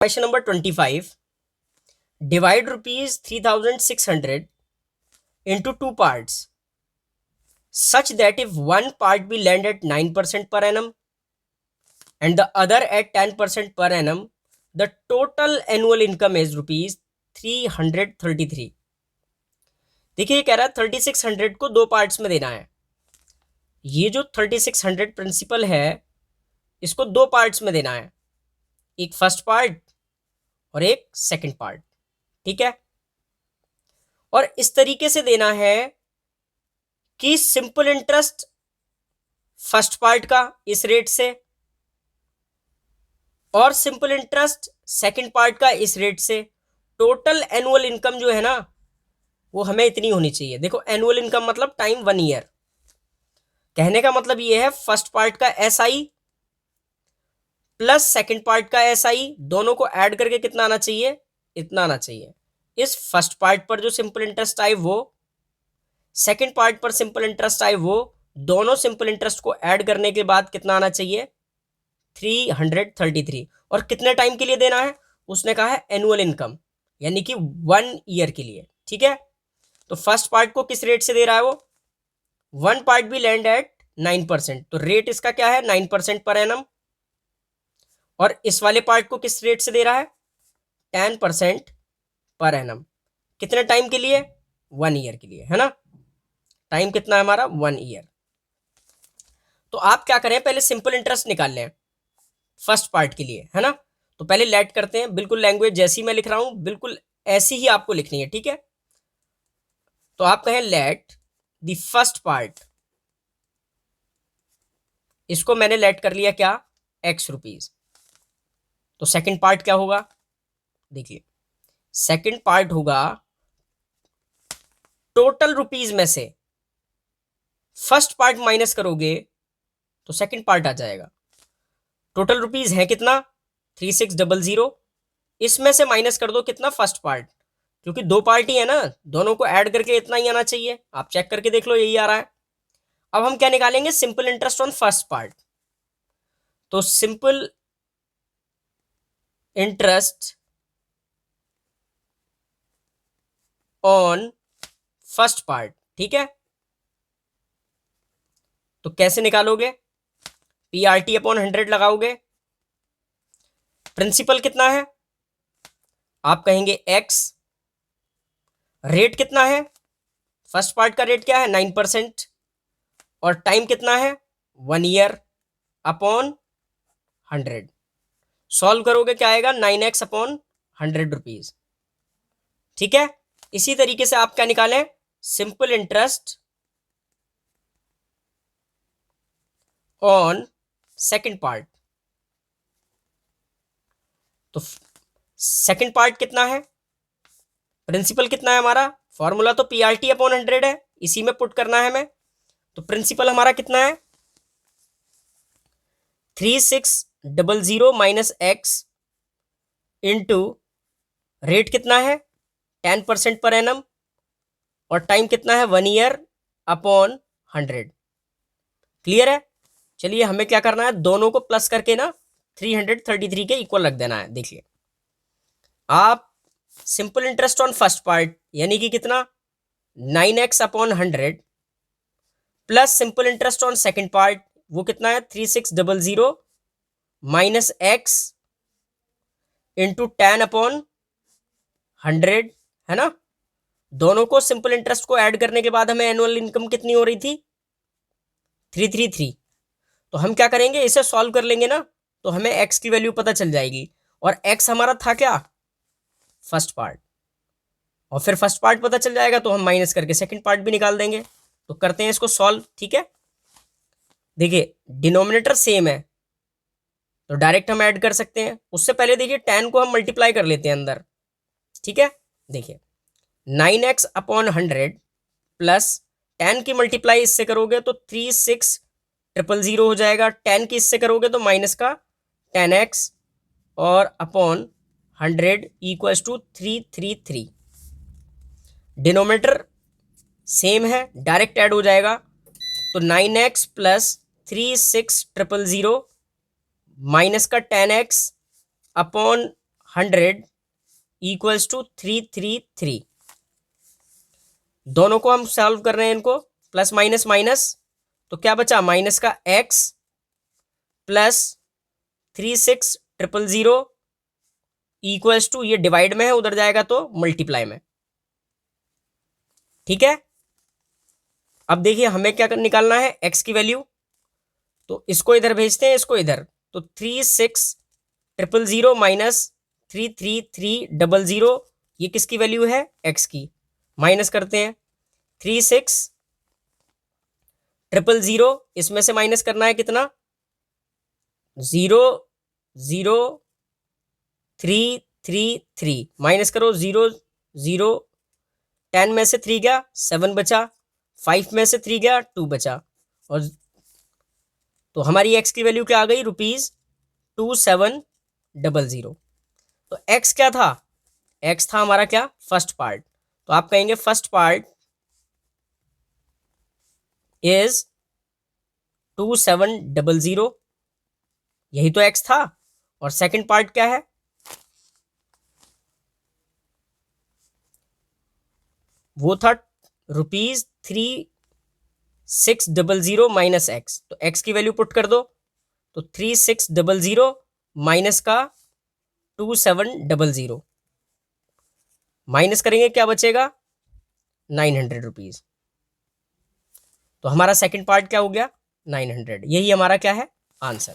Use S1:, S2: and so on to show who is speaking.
S1: Question number 25. Divide rupees 3,600 into two parts such that if one part be lent at 9% per annum and the other at 10% per annum, the total annual income is rupees 333. देखिए ये कह रहा है 3600 को दो parts में देना है. ये जो 3600 प्रिंसिपल है इसको दो पार्ट्स में देना है, एक फर्स्ट पार्ट और एक सेकंड पार्ट. ठीक है, और इस तरीके से देना है कि सिंपल इंटरेस्ट फर्स्ट पार्ट का इस रेट से और सिंपल इंटरेस्ट सेकंड पार्ट का इस रेट से. टोटल एनुअल इनकम जो है ना वो हमें इतनी होनी चाहिए. देखो एनुअल इनकम मतलब टाइम 1 ईयर. कहने का मतलब ये है फर्स्ट पार्ट का SI प्लस सेकंड पार्ट का SI दोनों को ऐड करके कितना आना चाहिए, इतना आना चाहिए. इस फर्स्ट पार्ट पर जो सिंपल इंटरेस्ट आए वो, सेकंड पार्ट पर सिंपल इंटरेस्ट आए वो, दोनों सिंपल इंटरेस्ट को ऐड करने के बाद कितना आना चाहिए, 333. और कितने टाइम के लिए देना है, उसने कहा है एनुअल इनकम यानी कि 1 ईयर के लिए. ठीक है, तो फर्स्ट पार्ट को किस रेट से दे रहा है वो, वन पार्ट भी लैंड एट 9%, तो रेट इसका क्या है 9% पर एनम. और इस वाले पार्ट को किस रेट से दे रहा है, 10% पर एनम. कितने टाइम के लिए, 1 ईयर के लिए, है ना. टाइम कितना है हमारा, 1 ईयर. तो आप क्या करें, पहले सिंपल इंटरेस्ट निकाल लें फर्स्ट पार्ट के लिए, है ना. तो पहले लेट करते हैं, बिल्कुल लैंग्वेज जैसी मैं लिख रहा हूं बिल्कुल ऐसी ही आपको लिखनी है. ठीक है, तो आप कहें लेट द फर्स्ट पार्ट, इसको मैंने लेट कर लिया क्या, X रुपीज. तो सेकंड पार्ट क्या होगा, देखिए सेकंड पार्ट होगा टोटल रुपीज में से फर्स्ट पार्ट माइनस करोगे तो सेकंड पार्ट आ जाएगा. टोटल रुपीज है कितना 3600, इसमें से माइनस कर दो कितना, फर्स्ट पार्ट, क्योंकि दो पार्ट ही है ना, दोनों को ऐड करके इतना ही आना चाहिए. आप चेक करके देख लो यही आ रहा है. अब हम क्या निकालेंगे, simple interest on first part. तो simple interest on first part. ठीक है, तो कैसे निकालोगे, PRT अपॉन 100 लगाओगे. प्रिंसिपल कितना है, आप कहेंगे X, रेट कितना है, फर्स्ट पार्ट का रेट क्या है 9%, और टाइम कितना है 1 ईयर अपॉन 100. सॉल्व करोगे क्या आएगा, 9x अपॉन 100 रुपीज. ठीक है, इसी तरीके से आप क्या निकालें, simple interest on second part. तो सेकंड पार्ट कितना है, प्रिंसिपल कितना है हमारा, फॉर्मूला तो PRT अपॉन 100 है, इसी में पुट करना है हमें. तो प्रिंसिपल हमारा कितना है 3600 माइनस X इंटू रेट कितना है 10% पर एनम, और टाइम कितना है 1 ईयर अपॉन 100. क्लियर है. चलिए हमें क्या करना है, दोनों को प्लस करके ना 333 के इक्वल रख देना है. देखिए आप simple interest on first part यानी कि कितना 9x upon 100 plus simple interest on second part वो कितना है 3600 माइनस X इंटू 10 अपॉन 100, है ना. दोनों को सिंपल इंटरेस्ट को ऐड करने के बाद हमें एनुअल इनकम कितनी हो रही थी 333. तो हम क्या करेंगे, इसे सॉल्व कर लेंगे ना, तो हमें X की वैल्यू पता चल जाएगी. और X हमारा था क्या, फर्स्ट पार्ट, और फिर फर्स्ट पार्ट पता चल जाएगा तो हम माइनस करके सेकंड पार्ट भी निकाल देंगे. तो करते हैं इसको सॉल्व. ठीक है, देखिए डिनोमिनेटर सेम है तो डायरेक्ट हम ऐड कर सकते हैं. उससे पहले देखिए 10 को हम मल्टीप्लाई कर लेते हैं अंदर. ठीक है, देखिए 9x अपॉन 100 प्लस 10 की मल्टीप्लाई इससे करोगे तो 36000 हो जाएगा. 10 की इससे करोगे तो माइनस का 10x और upon 100 equals to 333. Denominator same है, डायरेक्ट ऐड हो जाएगा. तो 9x प्लस 36000 माइनस का 10x अपॉन 100 इक्वल्स टू 333। दोनों को हम सॉल्व कर रहे हैं, इनको प्लस माइनस माइनस, तो क्या बचा, माइनस का x प्लस 36000 इक्वल्स टू, ये डिवाइड में है, उधर जाएगा तो मल्टीप्लाई में। ठीक है, अब देखिए हमें क्या निकालना है, x की वैल्यू, तो इसको इधर भेजते हैं, इसको इधर, तो 36000 माइनस 33300, ये किसकी वैल्यू है, x की। माइनस करते हैं 36000, इसमें से माइनस करना है कितना, 00333, माइनस करो 0 10 में से 3 गया 7 बचा, 5 में से 3 गया 2 बचा, और तो हमारी x की वैल्यू क्या आ गई, ₹2700। तो x क्या था, x था हमारा क्या, फर्स्ट पार्ट, तो आप कहेंगे फर्स्ट पार्ट इज 2700, यही तो x था, और सेकंड पार्ट क्या है, वो था ₹3600 माइनस x, तो x की वैल्यू पुट कर दो, तो 3600 माइनस का 2700, माइनस करेंगे क्या बचेगा, ₹900। तो हमारा सेकंड पार्ट क्या हो गया, 900, यही हमारा क्या है आंसर।